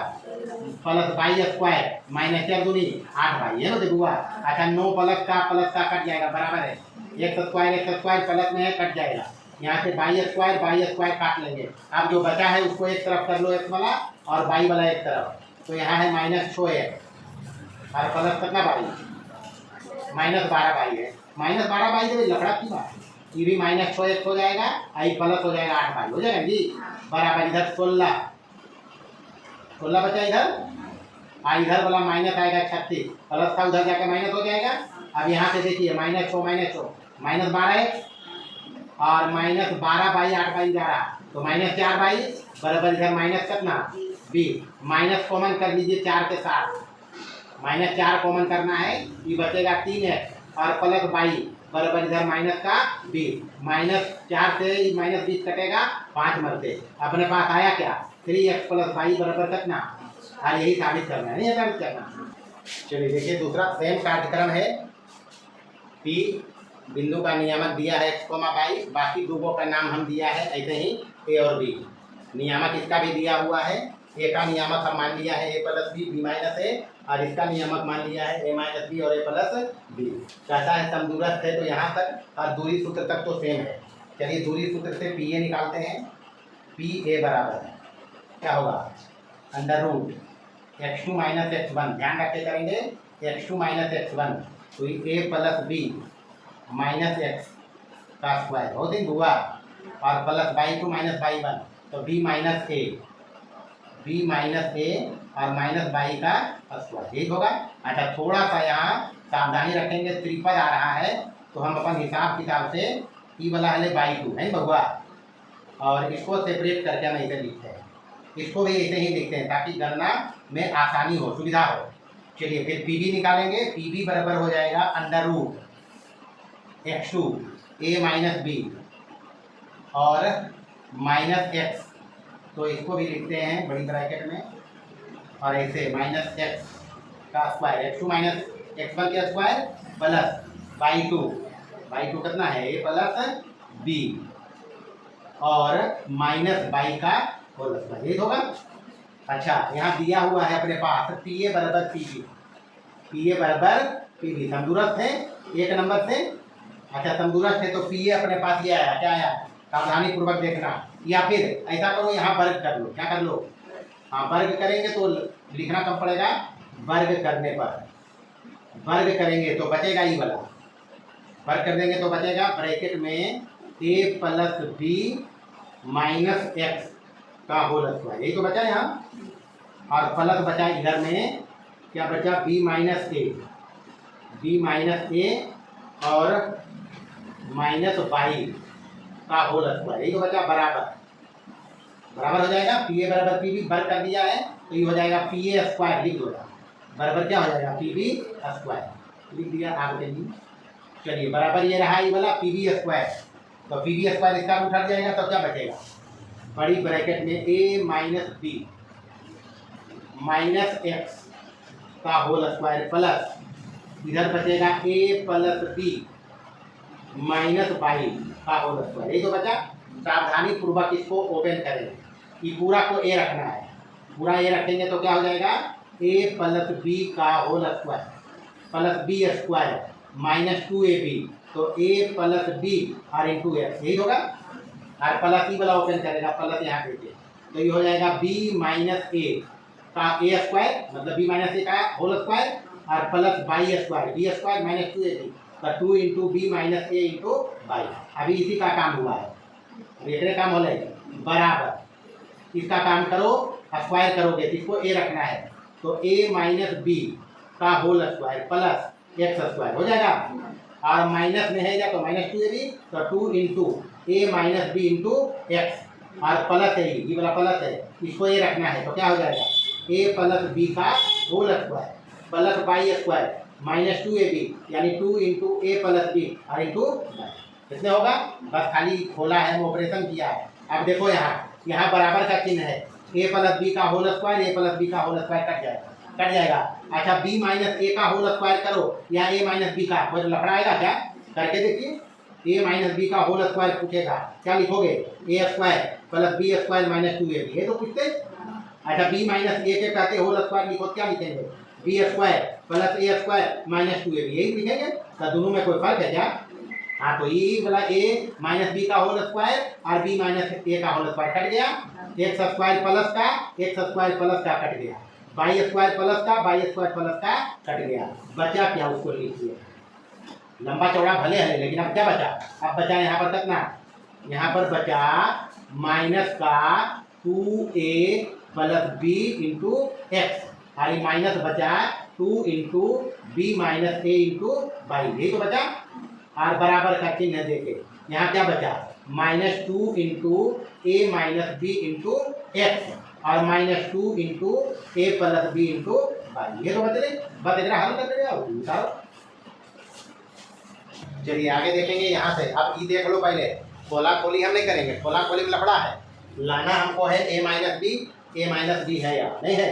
प्लस y स्क्वायर -4 दूनी 8y, है ना देखुआ। अच्छा 9 प्लस का कट जाएगा, बराबर है x स्क्वायर प्लस में है, कट जाएगा, यहाँ से y स्क्वायर काट लेंगे। अब जो बचा है उसको एक तरफ कर लो x वाला और y वाला एक तरफ, तो यहाँ है -6x और प्लस कितना y -12y है, -12y जब लफड़ा की बात, ये भी -6x हो जाएगा, आई प्लस हो जाएगा 8y हो जाएगा जी, बराबर इधर 16 बचा इधर वाला माइनस आएगा 36, प्लस था उधर जाके माइनस हो जाएगा। अब यहाँ से देखिए -6 -12x और -12y 8y जा रहा, तो -4y बराबर इधर माइनस कितना b, माइनस कॉमन कर लीजिए 4 के साथ, -4 कॉमन करना है, ये बचेगा 3x और प्लस y बराबर इधर माइनस का b, -4 से -20 कटेगा 5 मरते, अपने पास आया क्या 3x + y बराबर कितना, और यही साबित करना है, नहीं साबित करना। चलिए देखिए दूसरा सेम कार्यक्रम है, P बिंदु का नियामक दिया है x, y, बाकी दो का नाम हम दिया है ऐसे ही a और b, नियामक इसका भी दिया हुआ है, a का नियामक हम मान लिया है a + b, b - a, और इसका नियामक मान लिया है a - b और a + b। कहता है समदूरस्थ है, तो यहाँ तक और दूरी सूत्र तक तो सेम है। चलिए दूरी सूत्र से पी ए निकालते हैं, पी ए बराबर क्या होगा √x2 - x1, ध्यान रख के करेंगे, x2 - x1, तो a + b - x का स्क्वायर हो दिन हुआ, और plus y to minus by one, तो बी माइनस ए और माइनस बाई का स्क्वायर, ठीक होगा। अच्छा थोड़ा सा यहाँ सावधानी रखेंगे, त्रिपद आ रहा है तो हम अपन हिसाब किताब से ई वाला है बाई टू है बहुआ, और इसको सेपरेट करके हम ऐसे लिखते हैं, इसको भी ऐसे ही लिखते हैं ताकि गणना में आसानी हो, सुविधा हो। चलिए फिर पी बी निकालेंगे, पी बी बराबर हो जाएगा under root x two a minus b और माइनस एक्स, तो इसको भी लिखते हैं बड़ी ब्रैकेट में, और ऐसे माइनस एक्स का square, x two minus x one का स्क्वायर प्लस बाई टू कितना है ए प्लस बी और माइनस बाई का होल स्क्वायर, ये होगा। अच्छा यहाँ दिया हुआ है अपने पास पी ए बराबर पी बी, तंदुरुस्त है एक नंबर से। अच्छा तंदुरुस्त है तो पी ए अपने पास ये आया, क्या आया, सावधानी पूर्वक देखना, या फिर ऐसा करो यहाँ वर्ग कर लो, क्या कर लो, हाँ वर्ग करेंगे तो लिखना कम पड़ेगा, वर्ग करने पर वर्ग करेंगे तो बचेगा ई वाला, वर्ग कर देंगे तो बचेगा ब्रैकेट में ए प्लस बी माइनस एक्स का होल स्क्वायर, यही तो बचा यहाँ, और प्लस बचा इधर में क्या बचा बी माइनस ए और माइनस बाई का होल स्क्वायर, यही तो बचा, बराबर हो जाएगा। पी ए बराबर पी बी वर्ग कर दिया है तो ये हो जाएगा पी ए स्क्वायर, लिख दो बराबर क्या हो जाएगा पी बी स्क्वायर, लिख दिया आगे चलिए। चलिए बराबर ये रहा ये वाला पी बी स्क्वायर, तो पी बी स्क्वायर इसका उठा जाएगा तो क्या बचेगा, बड़ी ब्रैकेट में ए माइनस बी माइनस एक्स का होल स्क्वायर प्लस इधर बचेगा ए प्लस बी माइनस बाई का होल स्क्वायर, यही तो बचा। सावधानी पूर्वक इसको ओपन करें, ये पूरा को ए रखना है, पूरा ए रखेंगे तो क्या हो जाएगा ए प्लस बी का whole square plus B square minus two A B, तो ए प्लस बी और इंटू एक्स, यही होगा। और प्लस ई वाला ओपन करेगा, प्लस यहाँ देते तो ये हो जाएगा बी माइनस ए का ए स्क्वायर, मतलब बी माइनस ए का होल स्क्वायर और plus by square B square minus two A B, तो two into B minus A into by. अभी इसी का काम हुआ है, एक काम हो बराबर, इसका काम करो स्क्वायर करोगे तो इसको ए रखना है, तो ए माइनस बी का whole square plus x square हो जाएगा, और माइनस में है तो माइनस टू ए बी, तो two into a minus b into x और प्लस है ये वाला प्लस है, इसको ए रखना है तो क्या हो जाएगा ए प्लस बी का whole square plus by square minus two A b, यानी टू इंटू ए प्लस बी और इंटू कितने होगा, बस खाली खोला है ऑपरेशन किया है। अब देखो यहाँ बराबर का चिन्ह है, ए प्लस बी का होल स्क्वायर, ए प्लस बी का होल स्क्वायर कट जाएगा। अच्छा बी माइनस ए का होल स्क्वायर करो या ए माइनस बी का, कोई लफड़ा आएगा क्या, करके देखिए। ए माइनस बी का होल स्क्वायर पूछेगा, क्या लिखोगे A square plus B square minus two A B, ये तो पूछते। अच्छा बी माइनस ए के कहते होल स्क्वायर लिखो, क्या लिखेंगे b square plus a square minus two A b, यही लिखेंगे। तो दोनों में कोई फर्क है क्या, हाँ तो ये वाला ए माइनस बी का होल स्क्वायर और बी माइनस ए का होल स्क्वायर कट गया, एक्स स्क्वायर प्लस का कट गया, बाई स्क्वायर प्लस का कट गया, बचा क्या उसको लिखिए, लंबा चौड़ा भले है लेकिन अब क्या बचा, अब बचा यहाँ पर कितना, यहाँ पर बचा माइनस का two a plus B into x, और माइनस बचा टू इंटू बी माइनस ए इंटू बाई, यही तो बचा। और बराबर का चिन्ह देके यहाँ क्या बचा minus two into a minus b into x और माइनस टू इंटू ए प्लस बी इंटू बाई, ये तो बच रहे, बस इतना हल कर देगा। चलिए आगे देखेंगे यहाँ से। अब ये देख लो, पहले खोला खोली हम नहीं करेंगे, खोला खोली में लफड़ा है, लाना हमको है ए माइनस बी है या नहीं है।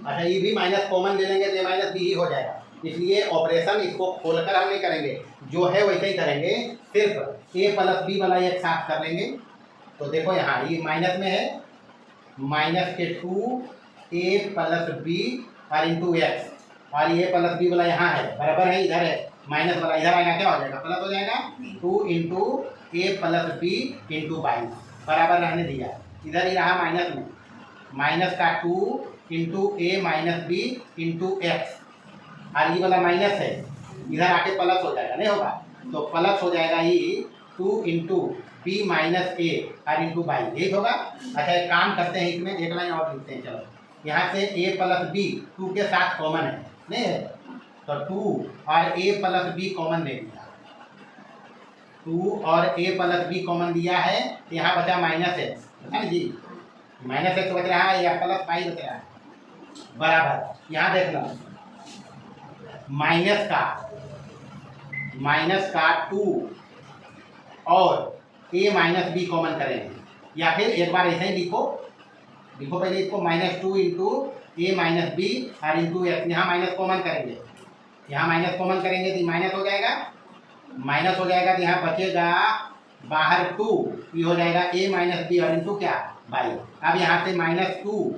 अच्छा ये भी माइनस कॉमन ले लेंगे तो ए माइनस बी ही हो जाएगा, इसलिए ऑपरेशन इसको खोलकर हम नहीं करेंगे, जो है वैसे ही करेंगे, सिर्फ ए प्लस बी वाला एक साथ कर लेंगे। तो देखो यहाँ ये माइनस में है, माइनस के टू ए प्लस बी और इंटू एक्स, और ये प्लस बी वाला यहाँ है, बराबर है, इधर है माइनस वाला, इधर आएगा क्या हो जाएगा प्लस हो जाएगा, two into A plus B into by, बराबर रहने दिया, इधर ही रहा माइनस में, माइनस का to into a minus b into x, और ये वाला माइनस है, इधर आके प्लस हो जाएगा, नहीं होगा तो प्लस हो जाएगा ये टू इंटू बी माइनस ए और इंटू बाई, यही होगा। अच्छा एक काम करते हैं, इसमें एक लाइन और लिखते हैं। चलो यहाँ से ए प्लस बी टू के साथ कॉमन है, नहीं है, तो टू और ए प्लस बी कॉमन ले लिया, टू और ए प्लस बी कॉमन दिया है, यहाँ बचा माइनस एक्स, है ना जी, माइनस एक्स बच रहा है या प्लस बाई बच रहा है, बराबर। यहाँ देख लो माइनस का टू और ए माइनस बी कॉमन करेंगे, या फिर एक बार ऐसे ही लिखो पहले इसको, minus two into a minus b और इंटू एक्स, यहाँ माइनस कॉमन करेंगे, यहाँ माइनस कॉमन करेंगे तो माइनस हो जाएगा, तो यहाँ बचेगा बाहर टू, ये हो जाएगा ए माइनस बी और इंटू क्या बाई। अब यहाँ से माइनस टू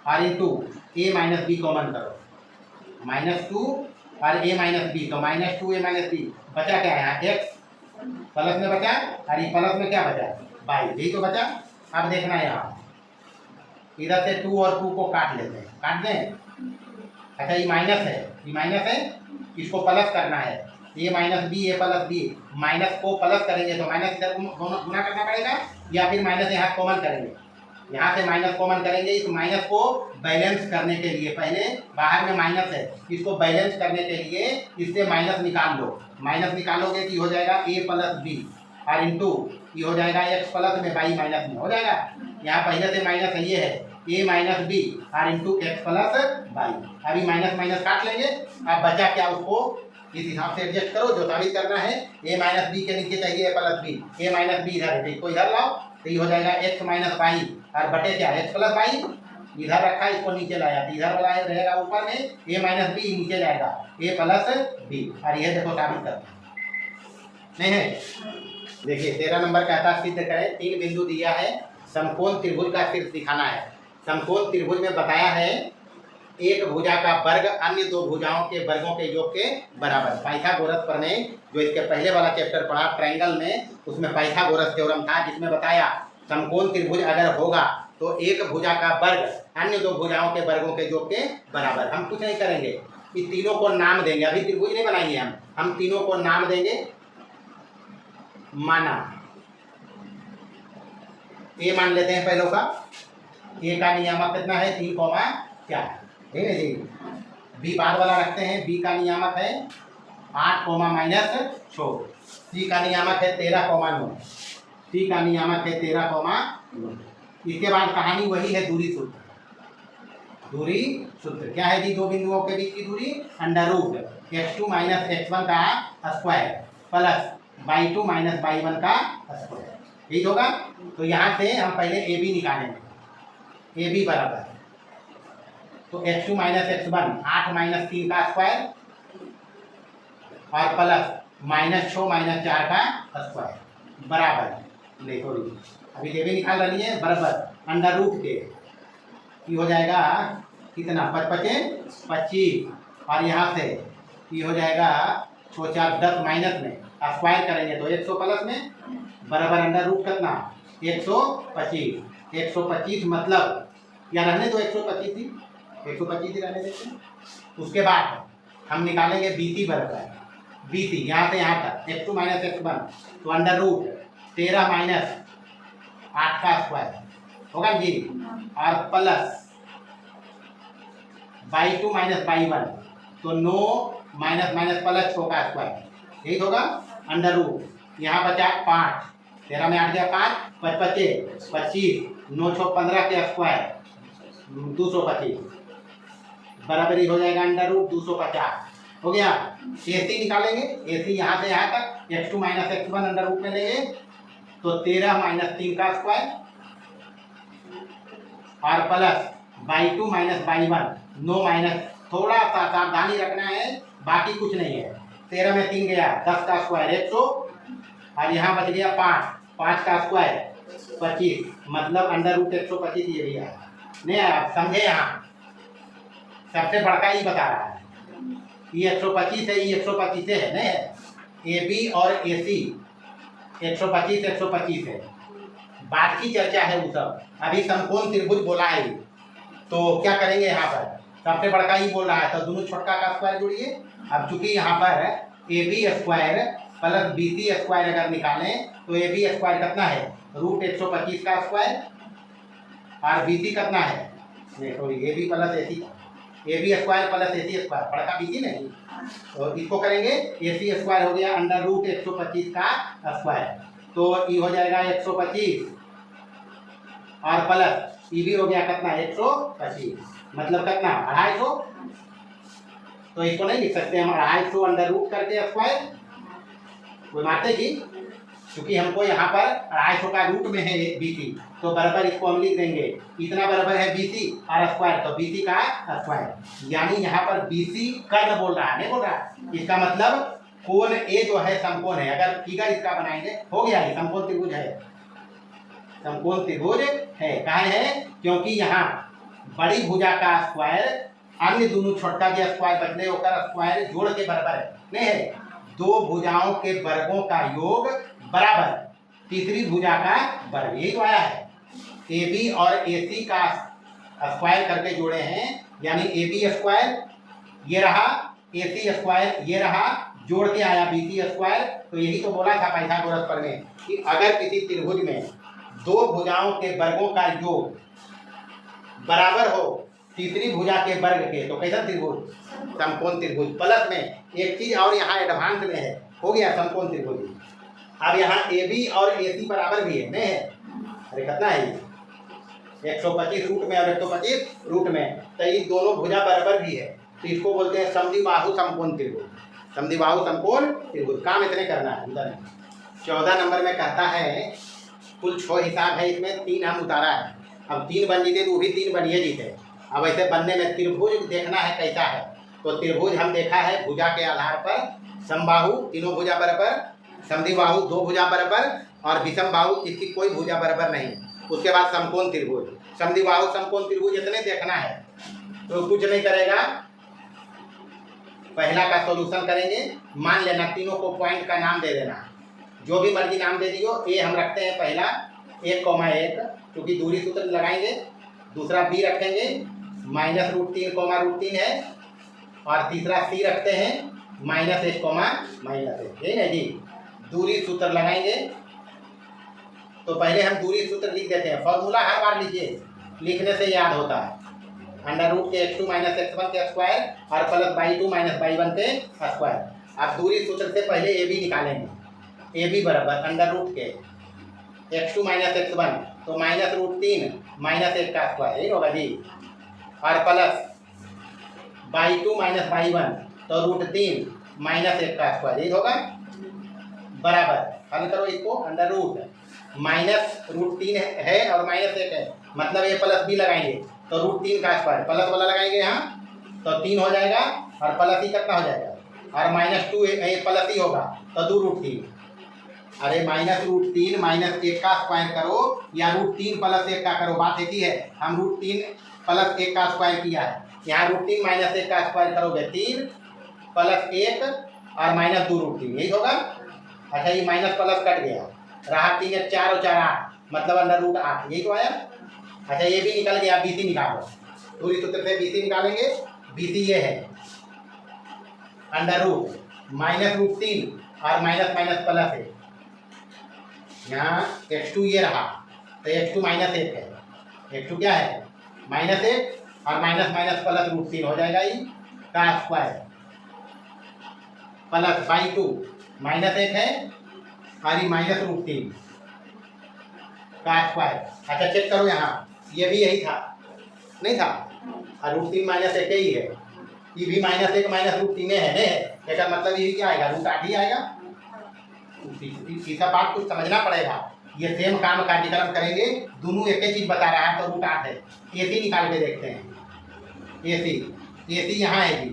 और into a minus B common करो, माइनस टू और ए माइनस बी, तो minus two a minus B बचा क्या है यहाँ एक्स, प्लस में बचा और ये प्लस में क्या बचा बाई, यही तो बचा। अब देखना है यहाँ इधर से टू और टू को काट लेते हैं, काट दें। अच्छा ये माइनस है, इसको प्लस करना है, ए माइनस बी ए प्लस बी, माइनस को प्लस करेंगे तो माइनस इधर गुना करना पड़ेगा, या फिर माइनस यहाँ कॉमन करेंगे, यहाँ से माइनस कॉमन करेंगे। इस माइनस को बैलेंस करने के लिए, पहले बाहर में माइनस है, इसको बैलेंस करने के लिए इससे माइनस निकाल लो, माइनस निकालोगे तो हो जाएगा ए प्लस बी और इंटू ये हो जाएगा एक्स प्लस में बाई माइनस में, हो जाएगा। यहाँ पहले से माइनस है, ये है ए माइनस बी और इंटू एक्स प्लस बाई। अभी माइनस माइनस काट लेंगे, अब बचा क्या उसको इस हिसाब से एडजस्ट करो, जो साबित करना है। ए माइनस बी के नीचे चाहिए ए प्लस बी, ए माइनस बी इधर है, इसको इधर लाओ तो ये हो जाएगा एक्स माइनस बाई और बटे क्या एक्स प्लस बाई, इधर रखा इसको नीचे लाया, तो इधर वाला रहेगा ऊपर में, ए माइनस बी नीचे जाएगा ए प्लस बी, और यह देखो साबित करना नहीं है। देखिए 13 नंबर कहता सिद्ध करें, 3 बिंदु दिया है, समकोण त्रिभुज का शीर्ष दिखाना है। समकोण त्रिभुज में बताया है एक भुजा का वर्ग अन्य दो भुजाओं के वर्गों के योग के बराबर। पाइथागोरस प्रमेय जो इसके पहले वाला चैप्टर पढ़ा ट्रायंगल में, उसमें पाइथागोरस थ्योरम था, जिसमें बताया समकोण त्रिभुज अगर होगा तो एक भुजा का वर्ग अन्य दो भुजाओं के वर्गों के योग के बराबर। हम कुछ नहीं करेंगे, इस तीनों को नाम देंगे, अभी त्रिभुज नहीं बनाएंगे हम तीनों को नाम देंगे। माना ए मान लेते हैं पहलों का, ए का नियामक कितना है 3, 4, ठीक है जी। बी बाद वाला रखते हैं, बी का नियामक है 8, -6, सी का नियामक है 13, 9, सी का नियामक है 13, 9। इसके बाद कहानी वही है दूरी सूत्र। दूरी सूत्र क्या है जी, दो बिंदुओं के बीच की दूरी √ x2 - x1 का स्क्वायर प्लस y2 - y1 का स्क्वायर, ठीक होगा। तो यहाँ से हम पहले ए बी निकालेंगे, ए बी बराबर तो x2 - x1 8 - 3 का स्क्वायर और प्लस -6 - 4 का स्क्वायर बराबर, देखो अभी ये भी निकाल रही है, बराबर √ के ये हो जाएगा कितना 5 × 5 = 25 और यहाँ से ये हो जाएगा 6 × 4 = 10 माइनस में स्क्वायर करेंगे तो 100 प्लस में बराबर √ कितना 125। 125 मतलब या रहने दो 125 ही रहने देते हैं। उसके बाद हम निकालेंगे BC बराबर BC यहाँ से यहाँ तक x2 - x1 तो √ 13 - 8 का स्क्वायर होगा जी, और प्लस y2 - y1 तो 9 - प्लस 6 का स्क्वायर, ठीक होगा। √ यहाँ बचा 5, 13 में 8 गया 5, 5 × 5 = 25, 9 × 6 = 15 के स्क्वायर 225 बराबरी हो जाएगा √ 250 हो गया। AC निकालेंगे, AC यहाँ से यहाँ तक x2 - x1 √ में लेंगे तो 13 - 3 का स्क्वायर और प्लस y2 - y1 9 थोड़ा सा सावधानी रखना है, बाकी कुछ नहीं है। 13 में 3 गया 10 का स्क्वायर 100 और यहाँ बच गया 5 का स्क्वायर 25 मतलब √ 125 ये भी आया नहीं आया, समझे। यहाँ सबसे बड़का ही बता रहा है, ये 125 है, ये 125 है नहीं है, AB और AC 125 है, बात की चर्चा है वो सब। अभी समकोण त्रिभुज बोला है तो क्या करेंगे, यहाँ पर सबसे बड़का ही बोल रहा है तो दोनों छोटका का स्क्वायर जोड़िए। अब चूंकि यहाँ पर AB² प्लस BC स्क्वायर अगर निकालें तो AB स्क्वायर कितना है, रूट 125 का स्क्वायर, और BC कितना है, नहीं sorry AB plus AC, AB square plus AC square, बड़ा BC नहीं, तो इसको करेंगे AC स्क्वायर हो गया अंडर रूट 125 का स्क्वायर, तो ये हो जाएगा 125 और प्लस EB हो गया कितना 125, मतलब कितना 250, तो इसको नहीं लिख सकते हम 250 अंडर रूट करके स्क्वायर, कोई मारते कि क्योंकि हमको यहाँ पर 250 का रूट में है BC, तो बराबर इसको हम लिख देंगे इतना बराबर है BC और स्क्वायर, तो BC का स्क्वायर, यानी यहाँ पर BC कर्ण बोल रहा है, नहीं बोल रहा, इसका मतलब कोण A जो है समकोण है, अगर फिगर इसका बनाएंगे हो गया, ये समकोण त्रिभुज है, समकोण त्रिभुज है, काहे है, क्योंकि यहाँ बड़ी भुजा का स्क्वायर अन्य दोनों छोटा के स्क्वायर बचने होकर स्क्वायर जोड़ के बराबर है, नहीं है, दो भुजाओं के वर्गों का योग बराबर तीसरी भुजा का वर्ग, यही तो आया है, AB और AC का स्क्वायर करके जोड़े हैं, यानी AB स्क्वायर ये रहा, AC स्क्वायर ये रहा, जोड़ के आया BC स्क्वायर, तो यही तो बोला था पाइथागोरस पर में कि अगर किसी त्रिभुज में दो भुजाओं के वर्गों का योग बराबर हो तीसरी भुजा के वर्ग के, तो कैसा त्रिभुज, समकोण त्रिभुज, प्लस में एक चीज और यहाँ एडवांस में है, हो गया समकोण त्रिभुज। अब यहाँ AB और AC बराबर भी है, नहीं है, अरे कितना है 125 रूट में और 125 रूट में, तो ये दोनों भुजा बराबर भी है, तो इसको बोलते हैं समद्विबाहु समकोण त्रिभुज, समद्विबाहु समकोण त्रिभुज। काम इतने करना है, उधर 14 नंबर में कहता है कुल 6 हिसाब है, इसमें 3 हम उतारा है, अब 3 बन जीते तो वो भी 3 बनिए जीते, अब ऐसे बनने में त्रिभुज देखना है कैसा है, तो त्रिभुज हम देखा है भुजा के आधार पर, समबाहु तीनों भुजा बराबर, समद्विबाहु 2 भुजा बराबर और विषम बाहु इसकी कोई भुजा बराबर नहीं, उसके बाद समकोण त्रिभुज, समद्विबाहु समकोण त्रिभुज इतने देखना है, तो कुछ नहीं करेगा, पहला का सॉल्यूशन करेंगे, मान लेना तीनों को पॉइंट का नाम दे देना, जो भी मर्जी नाम दे दियो, A हम रखते हैं पहला 1,1 क्योंकि दूरी सूत्र लगाएंगे, दूसरा B रखेंगे -√3 है, और तीसरा C रखते हैं -1, यही ना जी, दूरी सूत्र लगाएंगे, तो पहले हम दूरी सूत्र लिख देते हैं, फॉर्मूला हर बार लीजिए, लिखने से याद होता है, अंडर रूट के x2 - x1 के स्क्वायर और प्लस y2 - y1 के स्क्वायर। अब दूरी सूत्र से पहले AB निकालेंगे, AB बराबर अंडर रूट के x2 - x1 तो -√3 - 1 का स्क्वायर, यही होगा जी, और प्लस y2 - y1 तो √3 - 1 का स्क्वायर, यही होगा, बराबर हल करो इसको, अंडर रूट -√3 है और -1 है, मतलब A प्लस B लगाएंगे तो √3 का स्क्वायर, प्लस वाला लगाएंगे यहाँ तो 3 हो जाएगा, और प्लस ही कितना हो जाएगा, और -2 A प्लस ही होगा तो 2√3, अरे -√3 - 1 का स्क्वायर करो या √3 + 1 का करो, बात एक ही है, हम √3 + 1 का स्क्वायर किया है, यहाँ √3 - 1 का स्क्वायर करोगे 3 + 1 और -2√3, यही होगा। अच्छा ये माइनस प्लस कट गया, रहा 3 1 4 और 4 8, मतलब अंडर रूट 8, यही तो आया। अच्छा ये भी निकल गया, BC निकालो, दूरी सूत्र से BC निकालेंगे, BC ये है अंडर रूट -√3 और माइनस माइनस प्लस है, यहाँ x2 ये रहा तो x2 -1 है, x2 क्या है -1 और माइनस माइनस प्लस √3 हो जाएगा, ये का स्क्वायर प्लस y2 -1 है और ये -√3 का स्क्वायर। अच्छा चेक करो यहाँ, ये भी यही था, नहीं था, और √3 -1 ही है, ये भी -1 -√3 है, नहीं है, इसका मतलब ये क्या आएगा, √8 ही आएगा। तीसरा बात कुछ समझना पड़ेगा, ये सेम काम कार्यक्रम करेंगे, दोनों एक ही चीज बता रहा है तो √8 है। AC निकाल के देखते हैं, AC यहाँ है जी,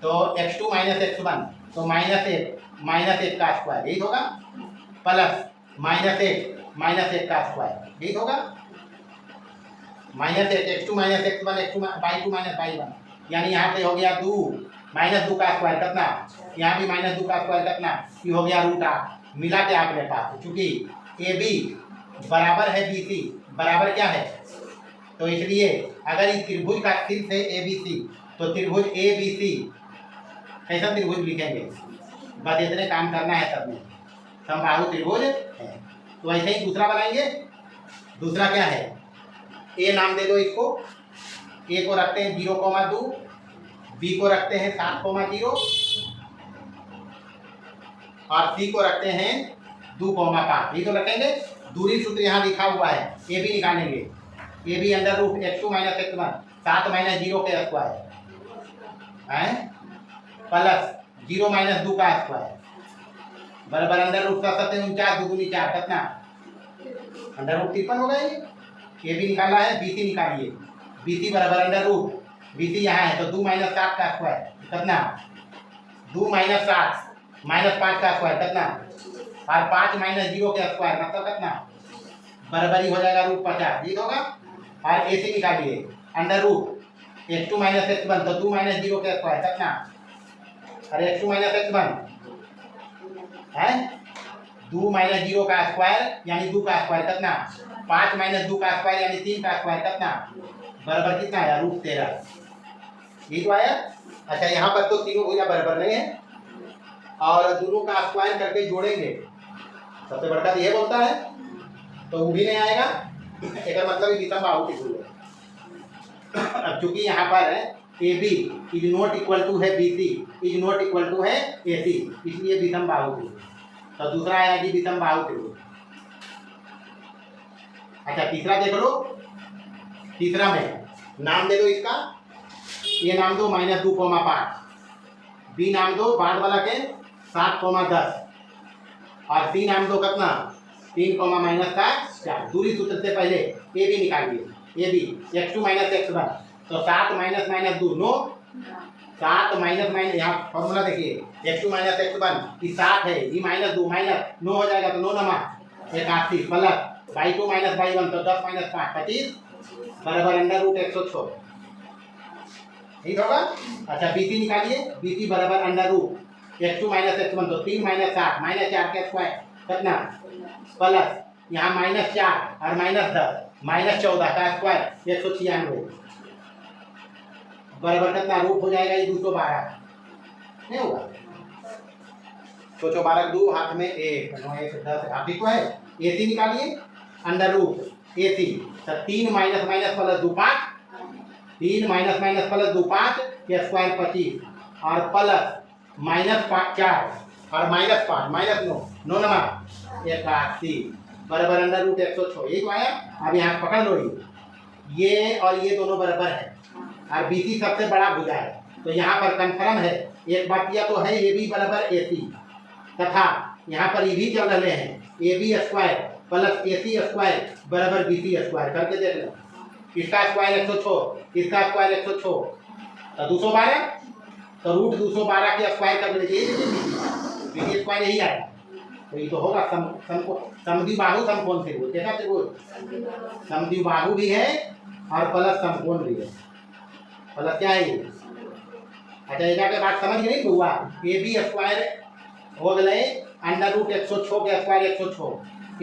तो x2 - x1 तो -1 का स्क्वायर, यही होगा, प्लस -1 का स्क्वायर, यही होगा, -1 x2 - x1 x2 y2 - y1, यानी यहाँ से हो गया 2 -2 का स्क्वायर कितना, यहाँ भी -2 का स्क्वायर कितना, ये हो गया √8, मिला के आपने पास, चूंकि AB बराबर है BC, बराबर क्या है, तो इसलिए अगर इस त्रिभुज का शीर्ष है ABC तो त्रिभुज ABC कैसा त्रिभुज लिखेंगे, बस इतने काम करना है सब में, समबाहु त्रिभुज है। तो ऐसे ही दूसरा बनाएंगे। दूसरा क्या है, ए नाम दे दो इसको, ए को रखते हैं 0,2, बी को रखते हैं 7,0 और सी को रखते हैं 2,5। ये तो रखेंगे। दूरी सूत्र यहाँ लिखा हुआ है, ए भी निकालेंगे। ए भी under root x2 minus x1 7 minus 0 के स्क्वायर है प्लस 0 माइनस 2 का स्क्वायर बराबर अंडर रूट 49 2 4 कितना अंडर रूट 53 हो गए। ए भी निकाला है, बी सी निकालिए। बी सी बराबर अंडर रूट, बी सी यहाँ है तो 2 माइनस 7 का स्क्वायर कितना 2 माइनस 7 माइनस 5 का स्क्वायर कितना और 5 माइनस 0 के स्क्वायर मतलब कितना बराबरी हो जाएगा रूट 50। ये होगा। और ए सी निकालिए under root x2 minus x1 तो 2 माइनस 0 के स्क्वायर कितना अरे x2 माइनस x1 है 2 माइनस 0 का स्क्वायर यानी 2 का स्क्वायर कितना 5 माइनस 2 का स्क्वायर यानी 3 का स्क्वायर कितना बराबर कितना आया रूट 13। ये तो आया। अच्छा यहाँ पर तो तीनों भुजा बराबर नहीं है और दोनों का स्क्वायर करके जोड़ेंगे, सबसे बड़का तो ये बोलता है तो वो भी नहीं आएगा। एक मतलब विषम बाहु त्रिभुज है। अब चूंकि यहाँ पर A B is not equal to है B C is not equal to है ए सी, इसलिए विषम बाहु त्रिभुज। तो दूसरा आया कि विषम बाहु त्रिभुज। अच्छा तीसरा देख लो। तीसरा में नाम दे दो इसका, ए नाम दो -2,5, बी नाम दो बाद वाला के 7,10 और सी नाम दो कितना 3, -4। दूरी सूत्र से पहले ए बी निकालिए। A B x2 minus x1 तो 7 माइनस माइनस 2 9 7 माइनस माइनस यहाँ फॉर्मूला देखिए x2 माइनस x1 ये 7 है, ये -2 माइनस 9 हो जाएगा तो 9 नमा 81 प्लस y2 माइनस y1 तो 10 माइनस 5 25 बराबर अंडर रूट 106। ठीक होगा। अच्छा बी सी निकालिए। बी सी बराबर under root x2 minus x1 तो 3 माइनस 7 माइनस 4 के स्क्वायर कितना प्लस यहाँ -4 और -10 -14 का स्क्वायर 196 बराबर कितना रूट हो जाएगा ये 212 नहीं होगा। सोचो 12 2 हाथ में 1 9 1 10 हाथी को है। ए सी निकालिए अंडर रूट ए सी तो 3 minus minus plus 2 5 3 minus minus plus 2 5 के स्क्वायर 25 और प्लस -4 और -5 -9 9 नमा 81 बराबर अंडर रूट 106। ये तो आया। अब यहाँ पकड़ लो ये और ये दोनों बराबर है और बी सी सबसे बड़ा भुजा है तो यहाँ पर कन्फर्म है। एक बात यह तो है ए बी बराबर ए सी तथा यहाँ पर ये भी चल रहे हैं A B square plus A C square बराबर बी सी स्क्वायर करके देख लो। इसका स्क्वायर 106 इसका स्क्वायर 106 तो 212 तो रूट 212 के स्क्वायर कर लीजिए बी सी स्क्वायर यही आएगा। तो ये तो होगा समद्विबाहु समकोण त्रिभुज। कैसा त्रिभुज समद्विबाहु भी है और प्लस समकोण भी है। प्लस क्या है ये। अच्छा एक के बाद समझ गए हुआ ए बी स्क्वायर हो गए अंडर रूट 106 के स्क्वायर 106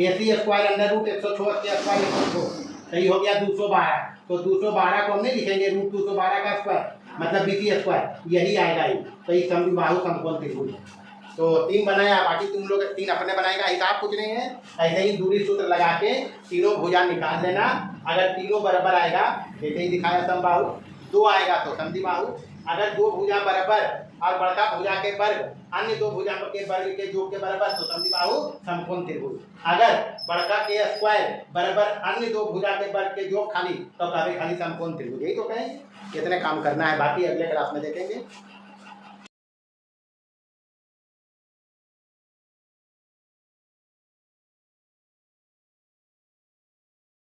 ए सी स्क्वायर अंडर रूट 106 के स्क्वायर 106 सही हो गया 212। तो 212 को हम नहीं लिखेंगे रूट 212 का स्क्वायर मतलब बी सी स्क्वायर यही आएगा ही। तो ये समद्विबाहु समकोण त्रिभुज है। तो 3 बनाया, बाकी तुम लोग 3 अपने बनाएगा, हिसाब कुछ नहीं है। ऐसे ही दूरी सूत्र लगा के तीनों भुजा निकाल लेना। अगर तीनों बराबर आएगा जैसे ही दिखाया समबाहु 2 आएगा तो समद्विबाहु। अगर 2 भुजा बराबर और बड़का भुजा के वर्ग अन्य 2 भुजा के वर्ग के योग के बराबर तो समद्विबाहु समकोण त्रिभुज। अगर बड़का के स्क्वायर बराबर अन्य 2 भुजा के वर्ग के योग खाली तो कभी खाली समकोण त्रिभुज। यही तो कहेंगे। इतने काम करना है, बाकी अगले क्लास में देखेंगे।